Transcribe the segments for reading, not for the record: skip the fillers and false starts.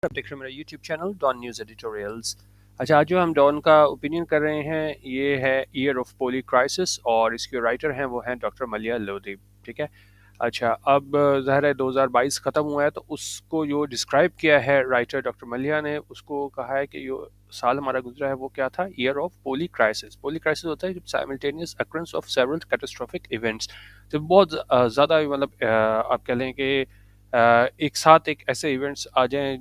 आप देख रहे हैं मेरा YouTube channel Dawn news editorials. अच्छा, आज जो हम डॉन का ओपिनियन कर रहे हैं ये है ईयर ऑफ पोली क्राइसिस और इसके राइटर हैं वो हैं डॉक्टर मलिया लोधी। ठीक है। अच्छा, अब ज़ाहिर है 2022 ख़त्म हुआ है तो उसको जो डिस्क्राइब किया है राइटर डॉक्टर मलिया ने, उसको कहा है कि जो साल हमारा गुजरा है वो क्या था, year of poly crisis. Poly crisis होता है जब simultaneous occurrence of several catastrophic events, जब बहुत ज़्यादा मतलब आप कह लें कि एक साथ एक ऐसे इवेंट्स आ जाएं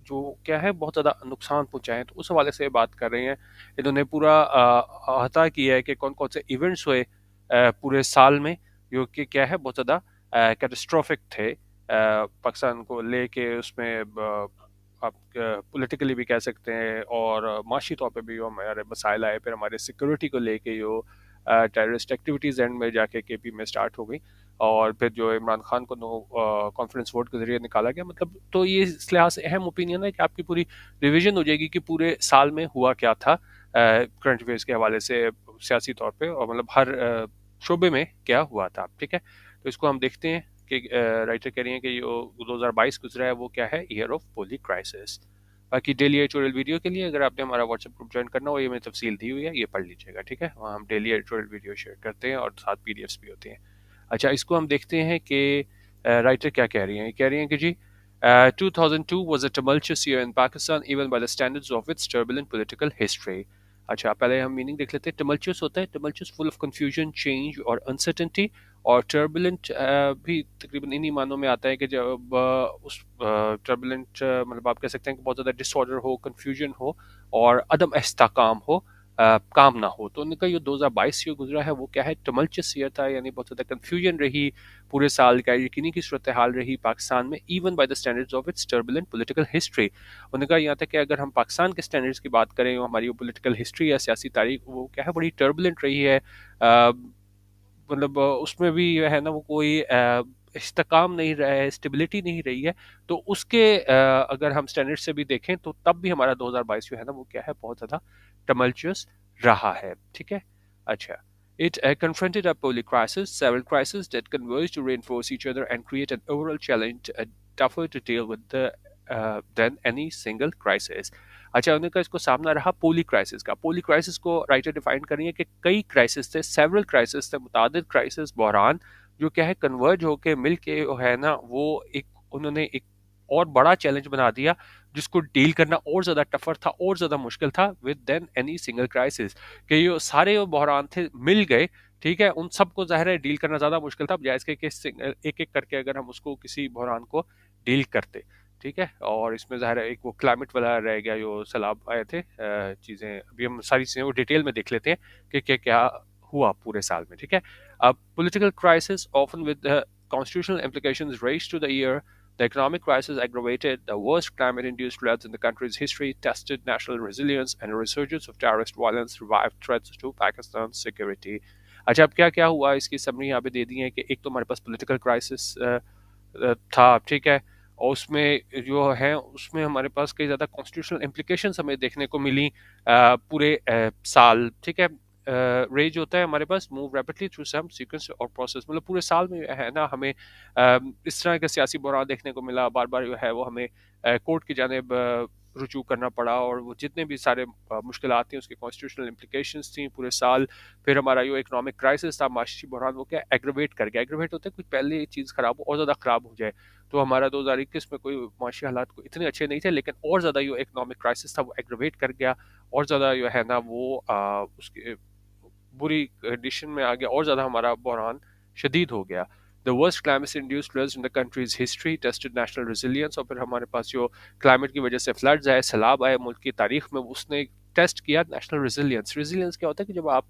जो क्या है बहुत ज़्यादा नुकसान पहुंचाएं। तो उस हवाले से बात कर रहे हैं। इन्होंने पूरा अहाता किया है कि कौन कौन से इवेंट्स हुए पूरे साल में, जो कि क्या है बहुत ज़्यादा कैटास्ट्रोफिक थे पाकिस्तान को लेके। उसमें आप पॉलिटिकली भी कह सकते हैं और माशी तौर पे भी जो हमारे मसाइल आए, फिर हमारे सिक्योरिटी को लेके जो टेररिस्ट एक्टिविटीज़ एंड में जाके केपी में स्टार्ट हो गई, और फिर जो इमरान खान को नो कॉन्फ्रेंस वोट के जरिए निकाला गया। मतलब तो ये इस लिहाज से अहम ओपिनियन है कि आपकी पूरी रिवीजन हो जाएगी कि पूरे साल में हुआ क्या था करंट अफेयर्स के हवाले से, सियासी तौर पे, और मतलब हर शोबे में क्या हुआ था। ठीक है, तो इसको हम देखते हैं कि राइटर कह रही हैं कि जो 2022 गुजरा है वो क्या है, ईयर ऑफ पोली क्राइसिस। बाकी डेली एडिटोरियल वीडियो के लिए अगर आपने हमारा व्हाट्सएप ग्रुप ज्वाइन करना हो, ये मैंने तफसील दी हुई है, ये पढ़ लीजिएगा। ठीक है, वहाँ हम डेली एडिटोरियल वीडियो शेयर करते हैं और साथ पीडीएफ्स भी होते हैं। अच्छा, इसको हम देखते हैं कि राइटर क्या कह रही हैं। कह रही हैं कि जी 2002 was a tumultuous year in Pakistan even by the standards of its turbulent political history। अच्छा, पहले हम मीनिंग देख लेते हैं। tumultuous होता है, tumultuous full of confusion, change और uncertainty, और turbulent भी तकरीबन इन्हीं मानों में आता है कि जब उस turbulent मतलब आप कह सकते हैं कि बहुत ज़्यादा डिसऑर्डर हो, confusion हो और अदम इस्तेहकाम हो, काम ना हो। तो उनका ये 2022 जो गुजरा है वो क्या है, टमल्चस ईयर था, यानी बहुत ज़्यादा कन्फ्यूजन रही पूरे साल का, यकीनी की सूरत हाल रही पाकिस्तान में, even by the standards of its turbulent political history. उनका यहाँ तक कि अगर हम पाकिस्तान के स्टैंडर्ड्स की बात करें, हमारी वो पॉलिटिकल हिस्ट्री है, सियासी तारीख, वो क्या है, बड़ी टर्बुलेंट रही है। मतलब उसमें भी जो है ना वो कोई इस्तेकाम नहीं रहा है, स्टेबिलिटी नहीं रही है। तो उसके अगर हम स्टैंडर्ड से भी देखें तो तब भी हमारा 2022 जो है ना वो क्या है, बहुत ज़्यादा टमल्चुअस रहा है। ठीक है। अच्छा, it confronted a poly crisis, several crises that converged to reinforce each other and create an overall challenge tougher to deal with than any single crisis। अच्छा, उनका इसको सामना रहा पोली क्राइसिस का। पोली क्राइसिस को राइटर डिफाइन कर रही है कि कई क्राइसिस थे, सेवरल क्राइसिस थे, मुतादिद क्राइसिस, बहरान, जो क्या है कन्वर्ज होके मिल के है ना वो एक, उन्होंने एक और बड़ा चैलेंज बना दिया जिसको डील करना और ज़्यादा टफर था और ज़्यादा मुश्किल था with then any single crisis. कि ये सारे जो बहरान थे मिल गए, ठीक है, उन सबको ज़ाहिर है डील करना ज़्यादा मुश्किल था बजाय इसके कि एक एक करके अगर हम उसको किसी बहरान को डील करते। ठीक है, और इसमें ज़ाहिर है एक वो क्लाइमेट वाला रह गया, जो सैलाब आए थे, चीज़ें अभी हम सारी चीज़ें वो डिटेल में देख लेते हैं कि क्या क्या हुआ पूरे साल में। ठीक है, अब political crisis often with constitutional implications raised to the year. The economic crisis aggravated the worst climate-induced floods in the country's history, tested national resilience, and a resurgence of terrorist violence revived threats to Pakistan's security। अच्छा, अब क्या क्या हुआ इसकी summary यहाँ पे दे दी है कि एक तो हमारे पास पॉलिटिकल क्राइसिस था। ठीक है, और उसमें जो है उसमें हमारे पास कई ज़्यादा कॉन्स्टिट्यूशनल इम्प्लीकेशंस हमें देखने को मिली पूरे साल। ठीक है, रेज होता है हमारे पास move rapidly through some sequence और प्रोसेस, मतलब पूरे साल में है ना हमें इस तरह का सियासी बहरान देखने को मिला। बार बार जो है वो हमें कोर्ट की जानिब रुजू करना पड़ा, और वो जितने भी सारे मुश्किलात थी उसकी कॉन्स्टिट्यूशनल इम्प्लीकेशंस थी पूरे साल। फिर हमारा जो इकोनॉमिक क्राइसिस था, माशी बहरान, वो क्या एग्रवेट कर गया। एग्रवेट होता है कुछ पहले चीज़ ख़राब हो और ज़्यादा ख़राब हो जाए। तो हमारा 2021 में कोई माशी हालात को इतने अच्छे नहीं थे, लेकिन और ज़्यादा जो इकोनॉमिक क्राइसिस था वो एग्रवेट कर गया, और ज़्यादा जो है ना वो उसके बुरी कंडीशन में आ गया, और ज़्यादा हमारा बहरान शदीद हो गया। The worst climate induced floods in the countries history tested national resilience. और फिर हमारे पास जो क्लाइमेट की वजह से फ्लड्स आए, सैलाब आए मुल्क की तारीख में, उसने टेस्ट किया नेशनल रेजिलियंस। रेजिलियंस क्या होता है कि जब आप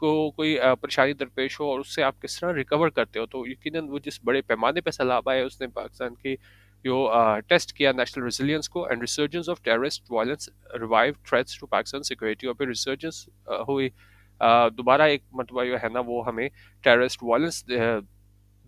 को कोई परेशानी दरपेश हो और उससे आप किस तरह रिकवर करते हो। तो यकीनन वो जिस बड़े पैमाने पे सैलाब आए उसने पाकिस्तान की जो टेस्ट किया नेशनल रेजिलियंस को। And resurgence of terrorist violence revive threats to Pakistan security. और फिर रिसर्जेंस हुई, दोबारा एक मरतबा जो है ना वो हमें टेररिस्ट वायलेंस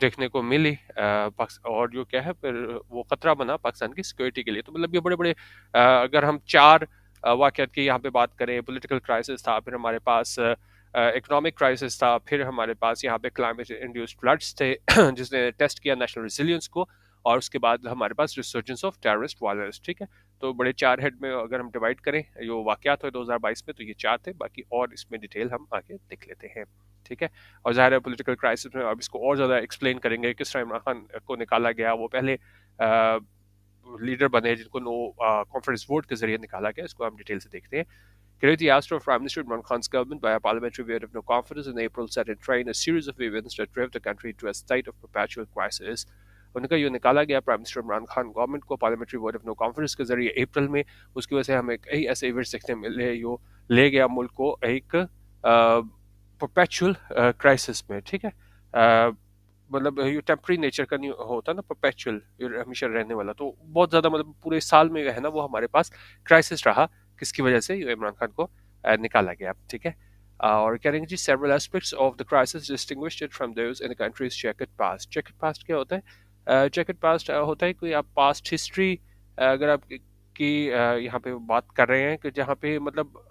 देखने को मिली, और जो क्या है फिर वो खतरा बना पाकिस्तान की सिक्योरिटी के लिए। तो मतलब ये बड़े बड़े अगर हम चार वाक़यात की यहाँ पे बात करें, पॉलिटिकल क्राइसिस था, फिर हमारे पास इकोनॉमिक क्राइसिस था, फिर हमारे पास यहाँ पे क्लाइमेट इंड्यूस्ड फ्लड्स थे जिसने टेस्ट किया नेशनल रेजिलियंस को, और उसके बाद हमारे पास रिसर्जेंस ऑफ टेररिस्ट वायलेंस, ठीक है। तो बड़े चार हेड में अगर हम डिवाइड करें जो वाकयात हुए 2022 में, तो ये चार थे, बाकी और इसमें डिटेल हम आगे देख लेते हैं, ठीक है। और ज़ाहिर है पॉलिटिकल क्राइसिस में अब इसको और ज़्यादा एक्सप्लेन करेंगे किस तरह इमरान खान को निकाला गया। वो पहले लीडर बने जिनको नो कॉन्फ्रेंस वोट के जरिए निकाला गया, इसको हम डिटेल से देखते हैं। Kennedy asked for Prime Minister Imran Khan's government by a parliamentary vote of no confidence in April set in train a series of events that drove the country to a state of perpetual crisis. उनका ये निकाला गया prime minister Imran Khan government को parliamentary vote of no confidence के जरिए अप्रैल में, उसकी वजह से हमें कई ऐसे इवेंट्स देखने मिले जो ले गया मुल्क को एक परपेचुअल क्राइसिस में, ठीक है। मतलब ये टेम्परी नेचर का नहीं होता ना, परपेचुअल हमेशा रहने वाला, तो बहुत ज़्यादा मतलब पूरे साल में है ना वो हमारे पास क्राइसिस रहा, किसकी वजह से इमरान खान को निकाला गया, ठीक है। और कह रहे हैं जी several aspects of the crisis distinguished it from those in the country's checkered past. Checkered past क्या होता है? चेकर्ड पास्ट होता है कोई आप पास्ट हिस्ट्री अगर आप की यहाँ पे बात कर रहे हैं कि जहाँ पे मतलब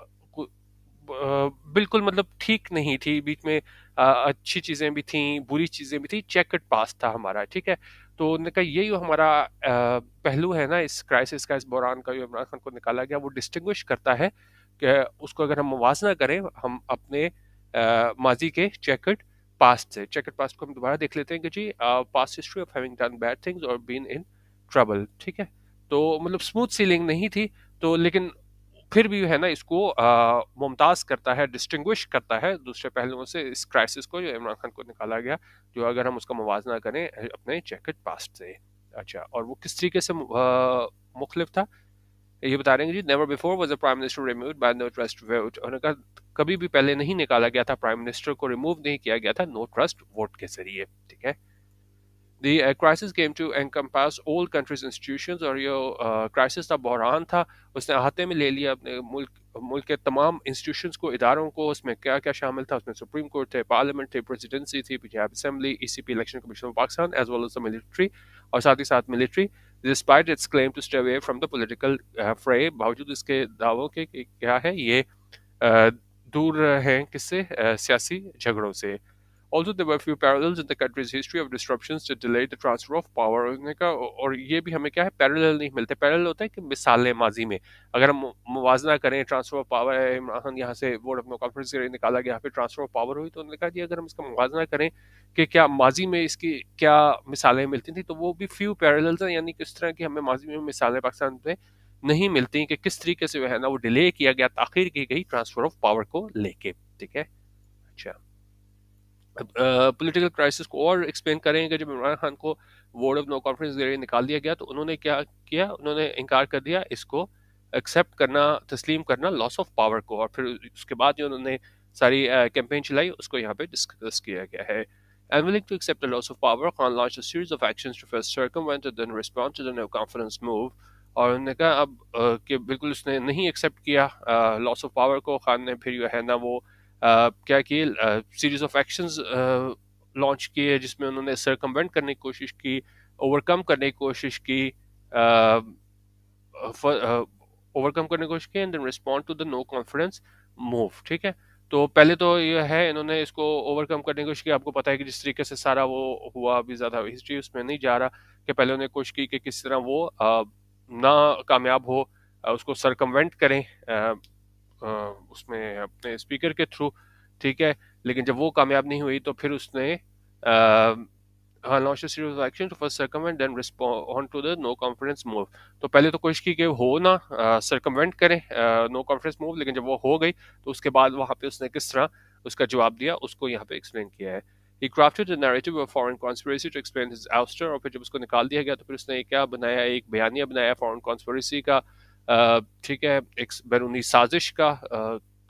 बिल्कुल मतलब ठीक नहीं थी, बीच में अच्छी चीज़ें भी थी, बुरी चीज़ें भी थी, चेकर्ड पास्ट था हमारा, ठीक है। तो उन्होंने कहा यही हमारा पहलू है ना इस क्राइसिस का, इस बहरान का, जो इमरान खान को निकाला गया, वो डिस्टिंग्विश करता है कि उसको अगर हम मुवाजना करें हम अपने माजी के चेकर्ड पास्ट से। चेकर्ड पास्ट को हम दोबारा देख लेते हैं कि जी past history of having done bad things और बीन इन ट्रबल, ठीक है। तो मतलब स्मूथ सीलिंग नहीं थी, तो लेकिन फिर भी है ना इसको मुमताज़ करता है, डिस्टिंग्विश करता है दूसरे पहलुओं से इस क्राइसिस को, जो इमरान खान को निकाला गया, जो अगर हम उसका मुवाजना करें अपने चेकर्ड पास्ट से। अच्छा, और वो किस तरीके से मुख्तलिफ था ये बता रहे हैं जी। Never before was a prime minister removed by no trust vote. उन्होंने कहा कभी भी पहले नहीं निकाला गया था, प्राइम मिनिस्टर को रिमूव नहीं किया गया था नो ट्रस्ट वोट के जरिए, ठीक है। The crisis came to encompass all countries' institutions, और ये क्राइसिस था, बहरान था, उसने अहाते में ले लिया अपने मुल्क के तमाम इंस्टीट्यूशंस को, इदारों को। उसमें क्या क्या शामिल था? उसमें सुप्रीम कोर्ट थे, पार्लियामेंट थे, प्रेसिडेंसी थी, Punjab assembly, ECP election commission of Pakistan, as well as the military, और साथ ही साथ military despite its claim to stay away from the political fray, बावजूद इसके दावों के कि क्या है ये दूर हैं किससे? सियासी झगड़ों से। Although there were few parallels in the country's history of disruptions that delayed the transfer of power, उन्होंने कहा, और ये भी हमें क्या है, पैरेलल नहीं मिलते। पैरेलल होता है कि मिसालें माजी में अगर हम मुवाजना करें, ट्रांसफर ऑफ पावर है, इमरान खान यहाँ से वोट ऑफ नो कॉन्फिडेंस से निकाला गया, यहाँ पे ट्रांसफर ऑफ पावर हुई, तो उन्होंने कहा जी अगर हम इसका मुवाजना करें कि क्या माजी में इसकी क्या मिसालें मिलती थी, तो वो भी फ्यू पैरेलल्स हैं, यानी किस तरह की हमें माजी में मिसालें पाकिस्तान में नहीं मिलती कि किस तरीके से है ना वो डिले किया गया, ताखीर की गई ट्रांसफर ऑफ पावर को लेके, ठीक है। अच्छा, पॉलिटिकल क्राइसिस को और एक्सप्लेन करेंगे। जब इमरान खान को वोट ऑफ नो कॉन्फिडेंस जरिए निकाल दिया गया, तो उन्होंने क्या किया? उन्होंने इनकार कर दिया इसको एक्सेप्ट करना, तस्लीम करना लॉस ऑफ पावर को, और फिर उसके बाद जो उन्होंने सारी कैंपेन चलाई उसको यहाँ पे डिस्कस किया गया है। Unwilling to accept the loss of power, Khan launched a series of actions to first circumvent and then respond to the no confidence move. और उन्होंने कहा अब कि बिल्कुल उसने नहीं एक्सेप्ट किया लॉस ऑफ पावर को। खान ने फिर जो है ना वो क्या किए, सीरीज ऑफ एक्शंस लॉन्च किए जिसमें उन्होंने सरकमवेंट करने की कोशिश की, ओवरकम करने की कोशिश की, ओवरकम करने की कोशिश की, and then respond to the no confidence move, ठीक है। तो पहले तो ये है इन्होंने इसको ओवरकम करने की कोशिश की। आपको पता है कि जिस तरीके से सारा वो हुआ, अभी ज़्यादा हिस्ट्री उसमें नहीं जा रहा, कि पहले उन्होंने कोशिश की कि किस तरह वो ना कामयाब हो, उसको सरकमवेंट करें उसमें अपने स्पीकर के थ्रू, ठीक है। लेकिन जब वो कामयाब नहीं हुई तो फिर उसने हाँ launch series of action to first circumvent then respond to the no confidence move. तो पहले तो कोशिश की कि हो ना सर्कमवेंट करें नो कॉन्फिडेंस मूव, लेकिन जब वो हो गई तो उसके बाद वहाँ पे उसने किस तरह उसका जवाब दिया उसको यहाँ पे एक्सप्लेन किया है। He crafted a narrative of foreign conspiracy to explain his ouster, और फिर जब उसको निकाल दिया गया तो फिर उसने क्या बनाया, एक बयानिया बनाया फॉरेन कॉन्स्पिरेसी का, ठीक है, एक बैरूनी साजिश का।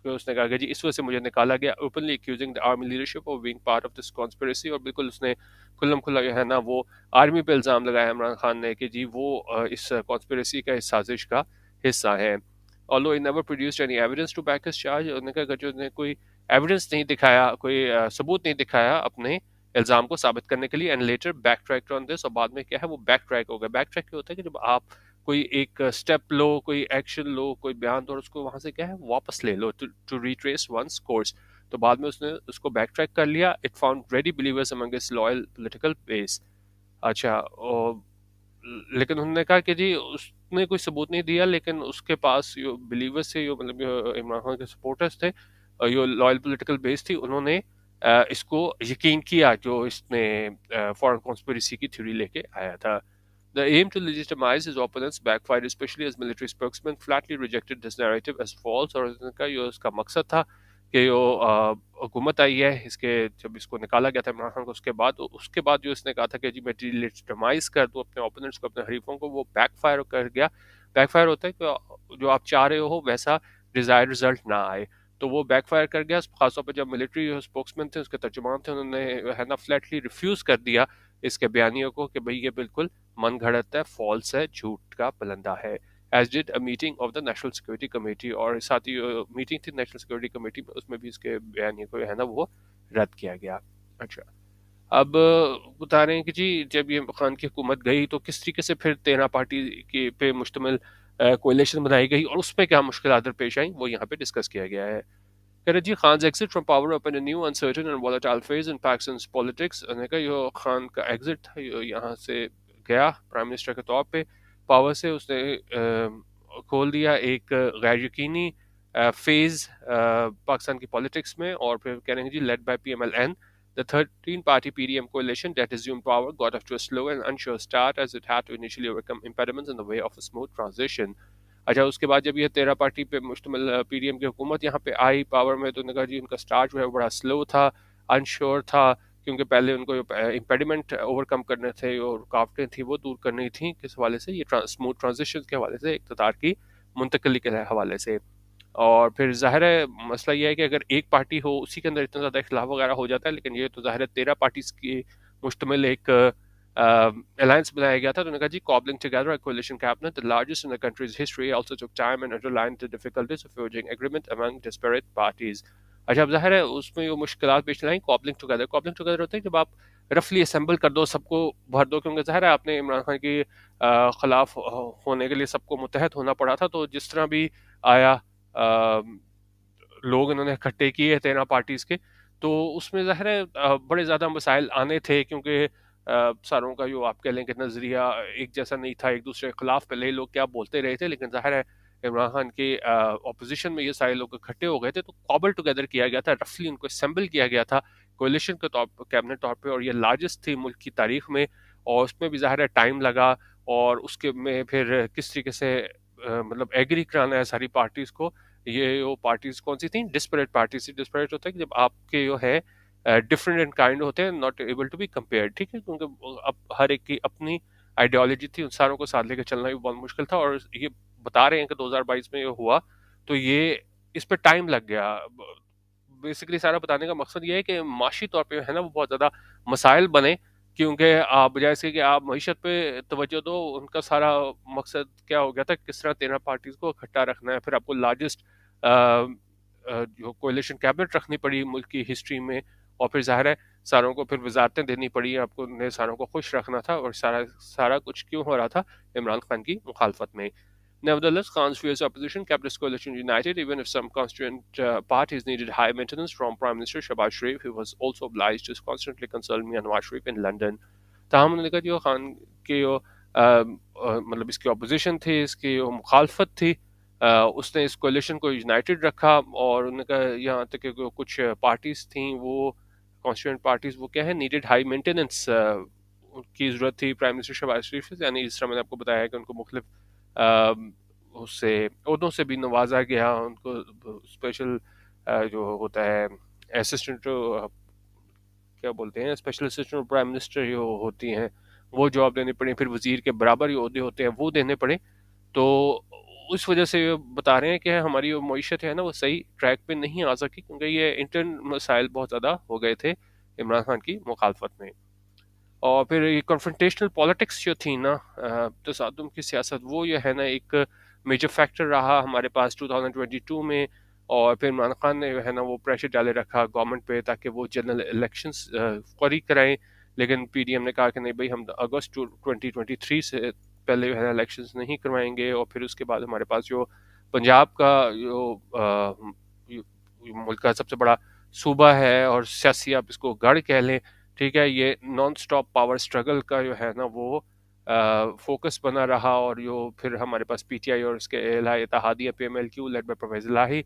तो उसने कहा कि जी इस वजह से मुझे निकाला गया, openly accusing the army leadership of being part of this conspiracy, और बिल्कुल उसने खुल्लम खुल्ला जो है ना वो आर्मी पे इल्ज़ाम लगाया इमरान खान ने कि जी वो इस कॉन्स्पिरेसी का, इस साजिश का हिस्सा है। Although he never produced any evidence to back his charge, उन्होंने कहा कि उसने कोई एविडेंस नहीं दिखाया, कोई सबूत नहीं दिखाया अपने इल्ज़ाम को साबित करने के लिए, and later back track on this, और बाद में क्या है वो बैक ट्रैक हो गया। बैक ट्रैक क्या होता है कि जब आप कोई एक स्टेप लो, कोई एक्शन लो, कोई बयान दो, और उसको वहां से क्या है वापस ले लो, टू रिट्रेस वंस कोर्स। तो बाद में उसने उसको बैक ट्रैक कर लिया। It found ready believers among his loyal political base. अच्छा, लेकिन उन्होंने कहा कि जी उसने कोई सबूत नहीं दिया, लेकिन उसके पास जो बिलीवर्स थे, जो मतलब इमरान खान के सपोर्टर्स थे, जो लॉयल पॉलिटिकल बेस थी, उन्होंने इसको यकीन किया जो इसने फॉरेन कॉन्स्पिरेसी की थ्योरी लेके आया था। The aim to legitimize his opponents backfired, especially as military spokesman flatly rejected this narrative as false। और उनका जो उसका मकसद था कि जो हुकूमत आई है इसके, जब इसको निकाला गया था इमरान खान को, उसके बाद जो इसने कहा था कि जी मैं डिलेजिटिमाइज कर दूं अपने ओपोनेंट्स को, अपने हरीफों को, वो बैकफायर कर गया। बैकफायर होता है कि जो आप चाह रहे हो वैसा डिजायर्ड रिजल्ट ना आए, तो वो बैकफायर कर गया। खासतौर पर जब मिलिट्री स्पोक्समैन थे, उसके तर्जुमान थे, उन्होंने है ना फ्लैटली रिफ्यूज कर दिया इसके बयानियों को कि भाई ये बिल्कुल मन घड़त है, फॉल्स है, झूठ का पलंदा है। As did a meeting of the national security committee, और साथ ही मीटिंग थी नेशनल सिक्योरिटी कमेटी में, उसमें भी इसके बयानी को है ना वो रद्द किया गया। अच्छा, अब बता रहे हैं कि जी जब ये खान की हुकूमत गई तो किस तरीके से फिर 13 पार्टी के पे मुश्तमिल कोalition बनाई गई और उसमें क्या मुश्किल पेश आई, वो यहाँ पे डिस्कस किया गया है। Karachi Khan's exit from power opened a new uncertain and volatile phase in Pakistan's politics। उन्होंने कहा यो खान का एग्जिट था, यहाँ से गया प्राइम मिनिस्टर के तौर पे पावर से, उसने खोल दिया एक गैर यकीनी फेज पाकिस्तान की पॉलिटिक्स में। और फिर कह रहे हैं जी led by PMLN, the 13 party PDM coalition that assumed power got off to a slow and unsure start as it had to initially overcome impediments in the way of a smooth transition। अच्छा, उसके बाद जब ये 13 party पे मुश्तमिल PDM की हुकूमत यहाँ पे आई पावर में, तो उन्होंने कहा जी उनका स्टार्ट जो है बड़ा स्लो था, अनश्योर था, क्योंकि पहले उनको इम्पेडिमेंट ओवरकम करने थे और रुकावटें थी वो दूर करनी थी, किस हवाले से, ये स्मूथ ट्रांजिशन के हवाले से, इक़्तिदार की मुंतकली के हवाले से। और फिर ज़ाहिर है मसला ये है कि अगर एक पार्टी हो उसी के अंदर इतना ज़्यादा इख्तिलाफ वगैरह हो जाता है, लेकिन ये तो ज़ाहिर है 13 पार्टीज़ की मुश्तमिल एक अलायंस बनाया गया था। तो उन्होंने कहा जी cobbling together a coalition cabinet the largest in the country's history also took time and underlined the difficulties of forging agreement among disparate parties। अच्छा, अब ज़ाहिर है उसमें वो मुश्किलात पेश आई। कॉबलिंग टुगेदर होता है जब आप रफली असेंबल कर दो, सबको भर दो, क्योंकि ज़ाहिर है आपने इमरान खान के खिलाफ होने के लिए सबको मुतहद होना पड़ा था। तो जिस तरह भी आया लोग इन्होंने इकट्ठे किए 13 पार्टीज़ के, तो उसमें ज़ाहिर है बड़े ज़्यादा मसाइल आने थे, क्योंकि सारों का जो आप कह लें कि नज़रिया एक जैसा नहीं था, एक दूसरे के खिलाफ पहले ही लोग क्या बोलते रहे थे, लेकिन ज़ाहिर है इमरान खान के अपोजिशन में ये सारे लोग इकट्ठे हो गए थे, तो कॉबल टुगेदर किया गया था, रफली उनको असेंबल किया गया था कोलिशन के तौर पर, कैबिनेट तौर पर, और ये लार्जेस्ट थी मुल्क की तारीख में। और उसमें भी ज़ाहिर है टाइम लगा, और उसके में फिर किस तरीके से मतलब एग्री कराना है सारी पार्टीज़ को। ये वो पार्टीज कौन सी थी, डिस्परेट पार्टीज थी। डिस्परेट होता है कि जब आपके जो है डिफरेंट एंड काइंड होते हैं, not able to be compare, ठीक है, क्योंकि अब हर एक की अपनी आइडियोलॉजी थी, उन सारों को साथ लेकर चलना भी बहुत मुश्किल था। और ये बता रहे हैं कि 2022 में ये हुआ, तो ये इस पर टाइम लग गया। बेसिकली सारा बताने का मकसद ये है कि माशी तौर पे है ना वो बहुत ज़्यादा मसाइल बने, क्योंकि आप बजाय इसके कि आप मीशत पे तवज्जो दो, उनका सारा मकसद क्या हो गया था, किस तरह 13 पार्टीज को इकट्ठा रखना है। फिर आपको लार्जेस्ट जो कोalition कैबिनेट रखनी पड़ी मुल्क की हिस्ट्री में, और फिर ज़ाहिर है सारों को फिर वजारतें देनी पड़ी, आपको ने सारों को खुश रखना था, और सारा सारा कुछ क्यों हो रहा था, इमरान खान की मुखालफत में। Nevertheless, Khan's fierce opposition kept his coalition united, even if some constituent parties needed high maintenance from Prime Minister Shehbaz Sharif, who was also obliged to constantly consult Mian Nawaz Sharif in London। ताहम उन्होंने कहा जो खान के जो मतलब इसकी opposition थी, इसकी जो मुखालफत थी, उसने इस कोलिशन को यूनाइटेड रखा। और उन्होंने कहा यहाँ तक कि कुछ पार्टीज़ थी वो कॉन्स्टिट्यूंट पार्टीज़, वो क्या है, नीडेड हाई मेंटेनेंस की ज़रूरत थी प्राइम मिनिस्टर शहबाज शरीफ से। यानी इस तरह मैंने आपको बताया है कि उनको मुख्तलिफ उससे ओहदों से भी नवाजा गया, उनको स्पेशल जो होता है असिस्टेंट, क्या बोलते हैं, स्पेशल असिस्टेंट प्राइम मिनिस्टर जो होती हैं, वो जॉब देनी पड़ी, फिर वजीर के बराबर जो अहदे होते हैं वो देने पड़े। तो उस वजह से बता रहे हैं कि हमारी जो मीशत है ना वो सही ट्रैक पे नहीं आ सकी, क्योंकि ये इंटरन मसाइल बहुत ज़्यादा हो गए थे इमरान खान की मुखालफत में। और फिर ये कन्फ्रंटेशनल पॉलिटिक्स जो थी ना, तसादुम की सियासत, वो ये है ना एक मेजर फैक्टर रहा हमारे पास 2022 में। और फिर इमरान खान ने है ना वो प्रेशर डाले रखा गवर्नमेंट पे ताकि वो जनरल इलेक्शंस फौरी कराएं, लेकिन PDM ने कहा कि नहीं भाई, हम अगस्त 2023 से पहले जो है इलेक्शंस नहीं करवाएंगे। और फिर उसके बाद हमारे पास जो पंजाब का जो मुल्क का सबसे बड़ा सूबा है, और सियासी आप इसको गढ़ कह लें, ठीक है, ये नॉन स्टॉप पावर स्ट्रगल का जो है ना वो फोकस बना रहा, और जो फिर हमारे पास पीटीआई और उसके अला इत्तेहादिया पीएमएलक्यू लेड बाय प्रोफेसर लाही,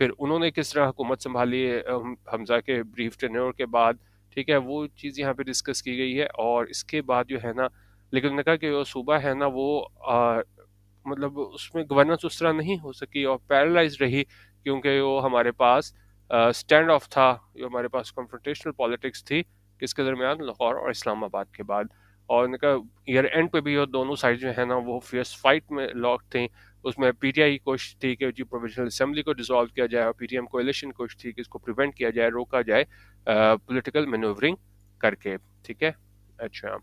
फिर उन्होंने किस तरह हुकूमत संभाली हमजा के ब्रीफ टेन्योर के बाद, ठीक है, वो चीज़ यहाँ पे डिस्कस की गई है। और इसके बाद जो है ना, लेकिन उन्होंने कहा कि जो सूबा है ना वो मतलब उसमें गवर्नेंस उस तरह नहीं हो सकी और पैरालाइज रही, क्योंकि वो हमारे पास स्टैंड ऑफ था, जो हमारे पास कॉन्फ्रंटेशनल पॉलिटिक्स थी किसके दरमियान, लाहौर और इस्लामाबाद के बाद। और उनका ईयर एंड पे भी वो दोनों साइड जो है ना वो फियर्स फाइट में लॉक थी। उसमें पीटीआई की कोशिश थी कि जी प्रोविजनल असेंबली को डिसॉल्व किया जाए, और पीटीएम कोalition की कोशिश थी कि इसको प्रिवेंट किया जाए, रोका जाए पॉलिटिकल मैन्यूवरिंग करके, ठीक है। अच्छा,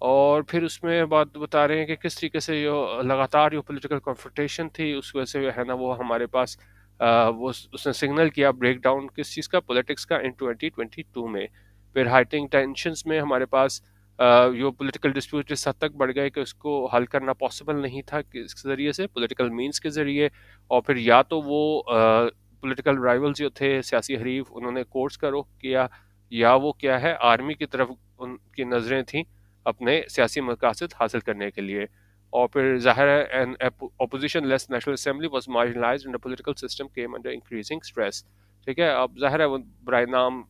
और फिर उसमें बात बता रहे हैं कि किस तरीके से जो लगातार जो पॉलिटिकल कॉन्फ्रंटेशन थी उस वजह से जो है ना वो हमारे पास वो उसने सिग्नल किया ब्रेक डाउन किस चीज़ का, पॉलिटिक्स का, इन 2022 में। फिर हाइटिंग टेंशंस में हमारे पास जो पॉलिटिकल डिस्प्यूट इस हद तक बढ़ गए कि उसको हल करना पॉसिबल नहीं था किस ज़रिए से, पॉलिटिकल मीन्स के ज़रिए। और फिर या तो वो पॉलिटिकल राइवल्स जो थे, सियासी हरीफ, उन्होंने कोर्ट्स का रुख किया, या वो क्या है आर्मी की तरफ उनकी नज़रें थीं अपने सियासी मकासद हासिल करने के लिए। और फिर ज़ाहिर है N opposition less national assembly was marginalized and the political system came under increasing stress, ठीक है। अब ज़ाहिर है वो बराए नाम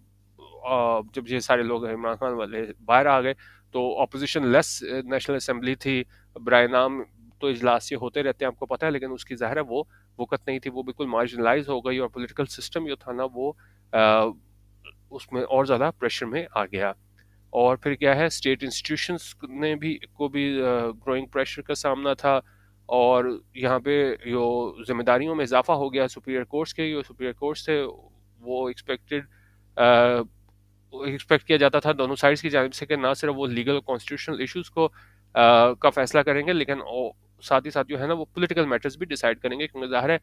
जब ये सारे लोग इमरान खान वाले बाहर आ गए तो ऑपोजिशन लेस नेशनल असेंबली थी, बराए नाम तो इजलास ये होते रहते हैं आपको पता है, लेकिन उसकी ज़ाहिर है वो वक़्त नहीं थी, वो बिल्कुल मार्जिनलाइज हो गई और पॉलिटिकल सिस्टम जो था ना वो अ, उसमें और ज़्यादा प्रेशर में आ गया। और फिर क्या है, स्टेट इंस्टीट्यूशंस ने भी ग्रोइंग प्रेशर का सामना था। और यहाँ पे जो जिम्मेदारियों में इजाफा हो गया सुपीरियर कोर्ट्स के, जो सुपीरियर कोर्ट्स थे वो एक्सपेक्ट किया जाता था दोनों साइड्स की जानिब से कि ना सिर्फ वो लीगल कॉन्स्टिट्यूशनल इश्यूज को का फैसला करेंगे, लेकिन साथ ही साथ जो है ना वो पॉलिटिकल मैटर्स भी डिसाइड करेंगे, क्योंकि ज़ाहिर है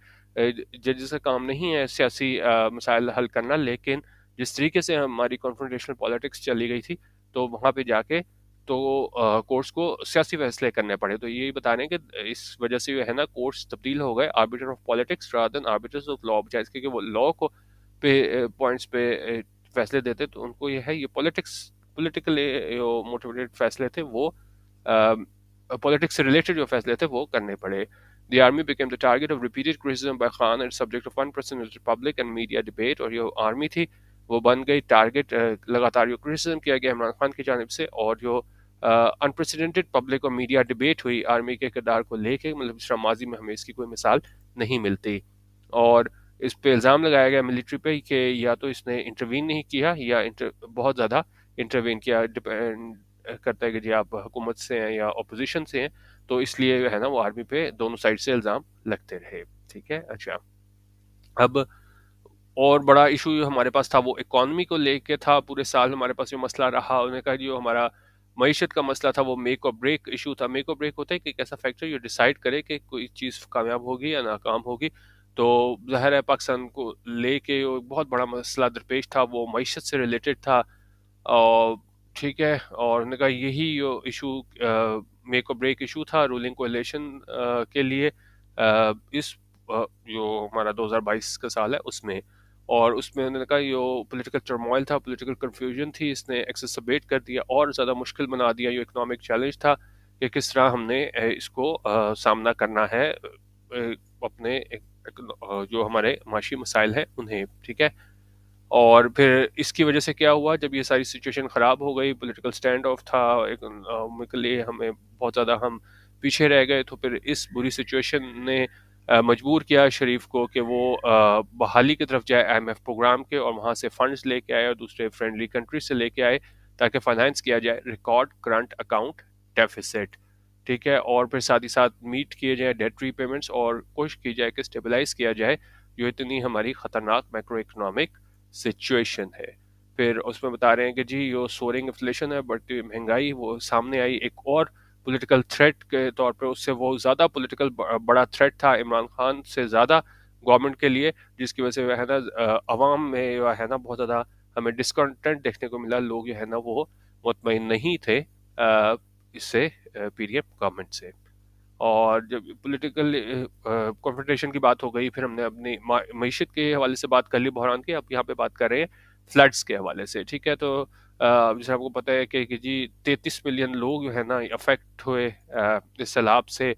जजेस का काम नहीं है सियासी मसाइल हल करना, लेकिन जिस तरीके से हमारी कॉन्फ्रंटेशनल पॉलिटिक्स चली गई थी तो वहाँ पे जाके तो कोर्ट्स को सियासी फैसले करने पड़े। तो यही बता रहे हैं कि इस वजह से जो है ना कोर्ट्स तब्दील हो गए arbiter of politics rather than arbiters of law, बजाय इसके कि वो लॉ को पे पॉइंट्स पे फैसले देते, तो उनको ये है ये पॉलिटिकली जो मोटिवेटेड फैसले थे वो पॉलिटिक्स से रिलेटेड जो फैसले थे वो करने पड़े। The army became the target of repeated criticism by Khan and subject of unprecedented public and media debate, और जो आर्मी थी वो बन गई टारगेट, लगातार जो क्रिटिसिज्म किया गया इमरान खान की जानिब से, और जो अनप्रेसिडेंटेड पब्लिक और मीडिया डिबेट हुई आर्मी के किरदार को लेके, मतलब जिस तरह माजी में हमें इसकी कोई मिसाल नहीं मिलती। और इस पे इल्ज़ाम लगाया गया मिलिट्री पे कि या तो इसने इंटरवीन नहीं किया या बहुत ज़्यादा इंटरवीन किया, डिपेंड करता है कि जी आप हुकूमत से हैं या अपोजिशन से हैं, तो इसलिए जो है ना वो आर्मी पे दोनों साइड से इल्ज़ाम लगते रहे, ठीक है। अच्छा, अब और बड़ा इशू जो हमारे पास था वो इकॉनमी को लेके था, पूरे साल हमारे पास जो मसला रहा, उन्होंने कहा जो हमारा मईशत का मसला था वो मेक और ब्रेक इशू था। मेक और ब्रेक होता है कि एक ऐसा फैक्टर जो डिसाइड करे कि कोई चीज़ कामयाब होगी या नाकाम होगी। तो ज़ाहिर है पाकिस्तान को लेके वो बहुत बड़ा मसला दरपेश था, वो मईशत से रिलेटेड था। और ठीक है, और उन्होंने कहा यही जो इशू मेक और ब्रेक इशू था रूलिंग कोalition के लिए इस जो हमारा 2022 का साल है उसमें। और उसमें उन्होंने कहा जो पॉलिटिकल टर्मोइल था, पॉलिटिकल कंफ्यूजन थी, इसने एक्सेसरबेट कर दिया और ज़्यादा मुश्किल बना दिया जो इकोनॉमिक चैलेंज था कि किस तरह हमने इसको सामना करना है अपने जो हमारे माशी मसाइल हैं उन्हें, ठीक है। और फिर इसकी वजह से क्या हुआ, जब ये सारी सिचुएशन ख़राब हो गई, पॉलिटिकल स्टैंड ऑफ था के लिए हमें बहुत ज़्यादा हम पीछे रह गए, तो फिर इस बुरी सिचुएशन ने मजबूर किया शरीफ को कि वो बहाली की तरफ जाए आईएमएफ प्रोग्राम के, और वहाँ से फंड्स लेके आए और दूसरे फ्रेंडली कंट्रीज से लेके आए ताकि फाइनेंस किया जाए रिकॉर्ड करंट अकाउंट डेफिसिट, ठीक है। और फिर साथ ही साथ मीट किए जाए डेट रीपेमेंट्स और कोशिश की जाए कि स्टेबलाइज किया जाए जो इतनी हमारी ख़तरनाक मैक्रो इकनॉमिक सिचुएशन है। फिर उसमें बता रहे हैं कि जी जो सोरिंग इन्फ्लेशन है, बढ़ती महंगाई, वो सामने आई एक और पॉलिटिकल थ्रेट के तौर पे, उससे वो ज़्यादा पॉलिटिकल बड़ा थ्रेट था इमरान खान से ज़्यादा गवर्नमेंट के लिए, जिसकी वजह से वह है ना अवाम में वह है ना बहुत ज़्यादा हमें डिसकंटेंट देखने को मिला, लोग जो है ना वो मुतमईन नहीं थे इससे पीडीएम गवर्नमेंट से। और जब पॉलिटिकल कॉन्फ्रंटेशन की बात हो गई, फिर हमने अपनी मईशत के हवाले से बात कर ली बहरान की, अब यहाँ पे बात कर रहे हैं फ्लड्स के हवाले से, ठीक है। तो जैसे आपको पता है कि जी 33 मिलियन लोग जो है ना अफेक्ट हुए इस सैलाब से।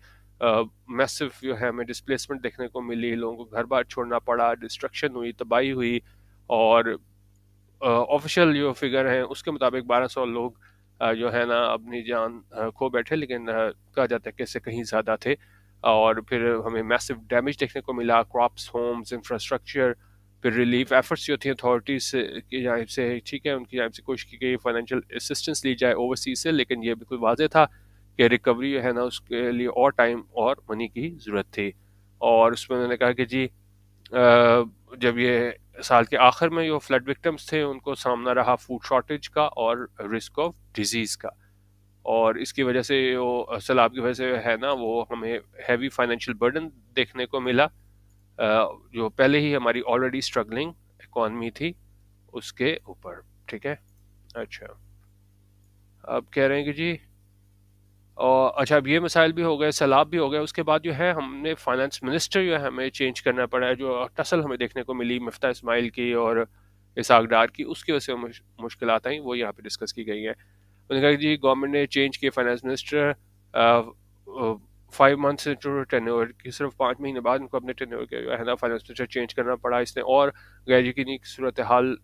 मैसिव जो है हमें डिस्प्लेसमेंट देखने को मिली, लोगों को घर बार छोड़ना पड़ा, डिस्ट्रक्शन हुई, तबाही हुई। और ऑफिशियल जो फिगर है उसके मुताबिक 1200 लोग जो है ना अपनी जान खो बैठे, लेकिन कहा जाता है कि इससे कहीं ज़्यादा थे। और फिर हमें मैसिव डैमेज देखने को मिला, क्रॉप्स, होम्स, इंफ्रास्ट्रक्चर। फिर रिलीफ एफर्ट्स जो थी अथॉरिटीज की जानिब से, ठीक है, उनकी जानिब से कोशिश की गई फाइनेंशियल असिस्टेंस ली जाए ओवरसीज से, लेकिन ये बिल्कुल वाजह था कि रिकवरी जो है ना उसके लिए और टाइम और मनी की ज़रूरत थी। और उसमें उन्होंने कहा कि जी जब ये साल के आखिर में जो फ्लड विक्टिम्स थे उनको सामना रहा फूड शॉर्टेज का और रिस्क ऑफ डिजीज़ का। और इसकी वजह से वो सैलाब की वजह से है ना वो हमें हैवी फाइनेंशियल बर्डन देखने को मिला, जो पहले ही हमारी ऑलरेडी स्ट्रगलिंग इकॉनमी थी उसके ऊपर। ठीक है। अच्छा, अब कह रहे हैं कि जी और अच्छा, अब ये मसाइल भी हो गए, सैलाब भी हो गए, उसके बाद जो है हमने फाइनेंस मिनिस्टर जो है हमें चेंज करना पड़ा है, जो टसल हमें देखने को मिली मिफ्ता इस्माइल की और इसहाक डार की, उसकी वजह से मुश्किलात आई, वो यहाँ पे डिस्कस की गई हैं। उन्होंने कहा कि जी गवर्नमेंट ने चेंज किए finance minister 5 months into tenure की, सिर्फ 5 महीने बाद उनको अपने टेन्योर के जो है ना फाइनेंस मिनिस्टर चेंज करना पड़ा। इसने और गैर यकीनी सूरत हाल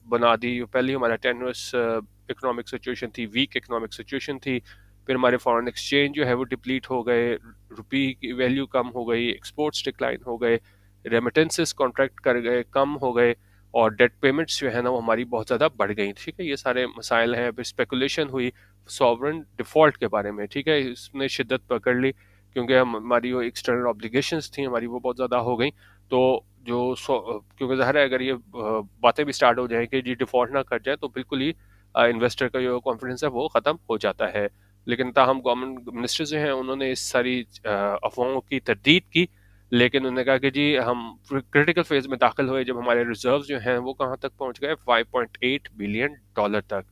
बना दी। पहले ही हमारा टेन्योस इकोनॉमिक सिचुएशन थी, वीक इकोनॉमिक सिचुएशन थी। फिर हमारे फॉरेन एक्सचेंज जो है वो डिप्लीट हो गए, रुपी की वैल्यू कम हो गई, एक्सपोर्ट्स डिक्लाइन हो गए, रेमिटेंसेस कॉन्ट्रैक्ट कर गए, कम हो गए, और डेट पेमेंट्स जो है ना वो हमारी बहुत ज़्यादा बढ़ गई। ठीक है, ये सारे मसाइल हैं। फिर स्पेकुलेशन हुई सॉवरन डिफ़ॉल्ट के बारे में। ठीक है, इसने शिद्दत पकड़ ली क्योंकि हम हमारी जो एक्सटर्नल ऑब्लिगेशंस थी हमारी वो बहुत ज़्यादा हो गई। तो क्योंकि ज़ाहिर है अगर ये बातें भी स्टार्ट हो जाएं कि जी डिफ़ॉल्ट ना कर जाए तो बिल्कुल ही इन्वेस्टर का जो कॉन्फिडेंस है वो ख़त्म हो जाता है। लेकिन ताहम गवर्नमेंट मिनिस्टर जो हैं उन्होंने इस सारी अफवाहों की तरदीद की, लेकिन उन्होंने कहा कि जी हम क्रिटिकल फेज में दाखिल हुए जब हमारे रिजर्व जो हैं वो कहाँ तक पहुँच गए, $5.8 बिलियन तक।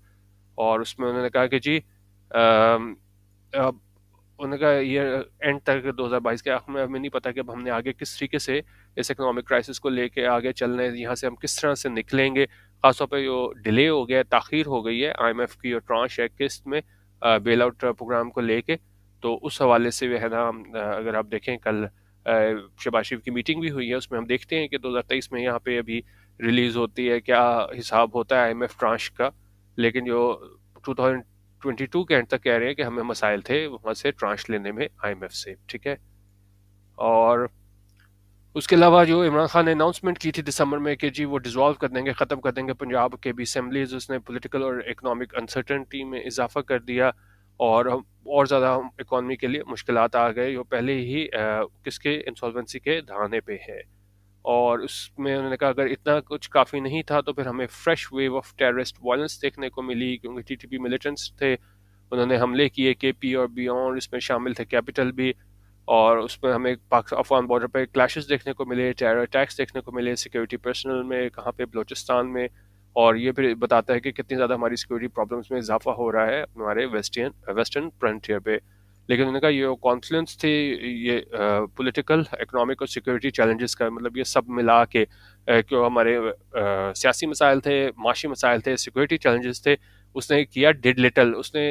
और उसमें उन्होंने कहा कि जी अब उन्होंने कहा ईयर एंड तक 2022 के आखिर में हमें नहीं पता कि अब हमने आगे किस तरीके से इस इकोनॉमिक क्राइसिस को लेके आगे चलना है, यहाँ से हम किस तरह से निकलेंगे। खासतौर पे जो डिले हो गया है, ताखीर हो गई है आईएमएफ की और ट्रांश है किस्त में बेल आउट प्रोग्राम को लेके। तो उस हवाले से भी है ना अगर आप देखें कल शहबाज शरीफ की मीटिंग भी हुई है, उसमें हम देखते हैं कि 2023 में यहाँ पे अभी रिलीज होती है क्या हिसाब होता है आईएमएफ ट्रांश का। लेकिन जो 2022 के एंड तक कह रहे हैं कि हमें मसाइल थे वहाँ से ट्रांश लेने में आईएमएफ से। ठीक है। और उसके अलावा जो इमरान खान ने अनाउंसमेंट की थी दिसंबर में कि जी वो डिसॉल्व कर देंगे, ख़त्म कर देंगे पंजाब के भी असम्बलीज, उसने पॉलिटिकल और इकोनॉमिक अनसर्टनिटी में इजाफा कर दिया। और और ज़्यादा हम इकॉनमी के लिए मुश्किलात आ गए, जो पहले ही किसके इंसॉल्वेंसी के धराने पे है। और उसमें उन्होंने कहा अगर इतना कुछ काफ़ी नहीं था तो फिर हमें fresh wave of terrorist violence देखने को मिली, क्योंकि टीटीपी मिलिटेंट्स थे, उन्होंने हमले किए केपी और बियॉन्ड, इसमें शामिल थे कैपिटल भी। और उसमें हमें पाकिस्तान अफगान बॉर्डर पे क्लैशेस देखने को मिले, टेरर अटैक्स देखने को मिले सिक्योरिटी पर्सनल में, कहाँ पे, बलूचिस्तान में। और ये फिर बताता है कि कितनी ज़्यादा हमारी सिक्योरिटी प्रॉब्लम्स में इजाफा हो रहा है हमारे वेस्टर्न फ्रंटियर पे। लेकिन उन्होंने कहा ये कॉन्फ्लुएंस थे, ये पॉलिटिकल, इकोनॉमिक और सिक्योरिटी चैलेंजेस का, मतलब ये सब मिला के क्यों हमारे सियासी मसाइल थे, माशी मसाइल थे, सिक्योरिटी चैलेंजेस थे। उसने किया डिड लिटल, उसने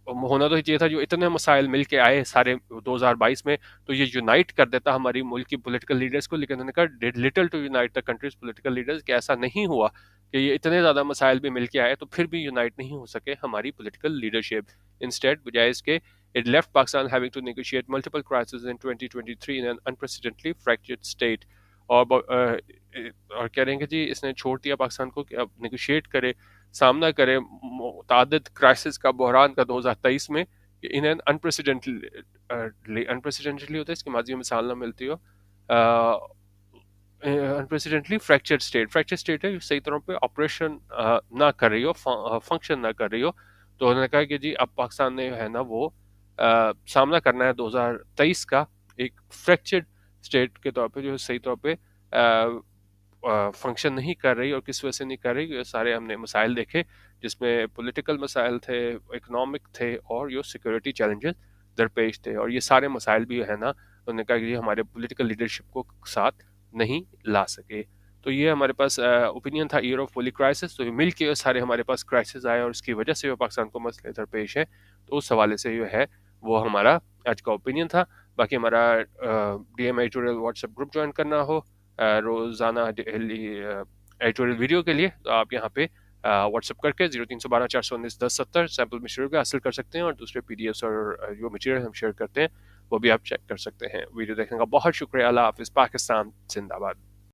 होना तो चाहिए था जो इतने मसाइल मिल के आए सारे 2022 में तो ये यूनाइट कर देता हमारी मुल्क की पॉलिटिकल लीडर्स को। लेकिन उन्होंने कहा did little to unite the country's political leaders, कि ऐसा नहीं हुआ कि ये इतने ज़्यादा मसाइल भी मिल के आए तो फिर भी यूनाइट नहीं हो सके हमारी पॉलिटिकल लीडरशिप। इंस्टेड बजाय इसके it left Pakistan having to negotiate multiple crises in 2023 in an unprecedentedly fractured state। और कह रहे हैं कि जी इसने छोड़ दिया पाकिस्तान को कि अब निगोशिएट करे, सामना करे मुतअद्दिद क्राइसिस का, बहरान का 2023 में, इन एन अनप्रेसिडेंटली होता है, इसकी माजी में मिसाल ना मिलती हो। अनप्रेसिडेंटली फ्रैक्चर स्टेट है, सही तरह पे ऑपरेशन ना कर रही हो, फंक्शन ना कर रही हो। तो उन्होंने कहा कि जी अब पाकिस्तान ने है ना वो सामना करना है 2023 का एक फ्रैक्चर्ड स्टेट के तौर पे, जो सही तौर पे फंक्शन नहीं कर रही। और किस वजह से नहीं कर रही, ये सारे हमने मसाइल देखे, जिसमें पॉलिटिकल मसाइल थे, इकोनॉमिक थे, और जो सिक्योरिटी चैलेंजेस दरपेश थे। और ये सारे मसाइल भी है ना उन्होंने कहा कि हमारे पॉलिटिकल लीडरशिप को साथ नहीं ला सके। तो ये हमारे पास ओपिनियन था ईयर ऑफ पोली क्राइसिस। तो मिल के सारे हमारे पास क्राइसिस आए और इसकी वजह से जो पाकिस्तान को मसले दरपेश है, तो उस हवाले से जो है वो हमारा आज का ओपिनियन था। बाकी हमारा DM editorial WhatsApp group join करना हो रोज़ाना डेली एडिटोरियल वीडियो के लिए, तो आप यहाँ पे व्हाट्सएप करके 0312 419 1070 सैम्पल मटेरियल को हासिल कर सकते हैं, और दूसरे पीडीएफ्स और जो मटेरियल हम शेयर करते हैं वो भी आप चेक कर सकते हैं। वीडियो देखने का बहुत शुक्रिया। अल्लाह हाफिज़। पाकिस्तान जिंदाबाद।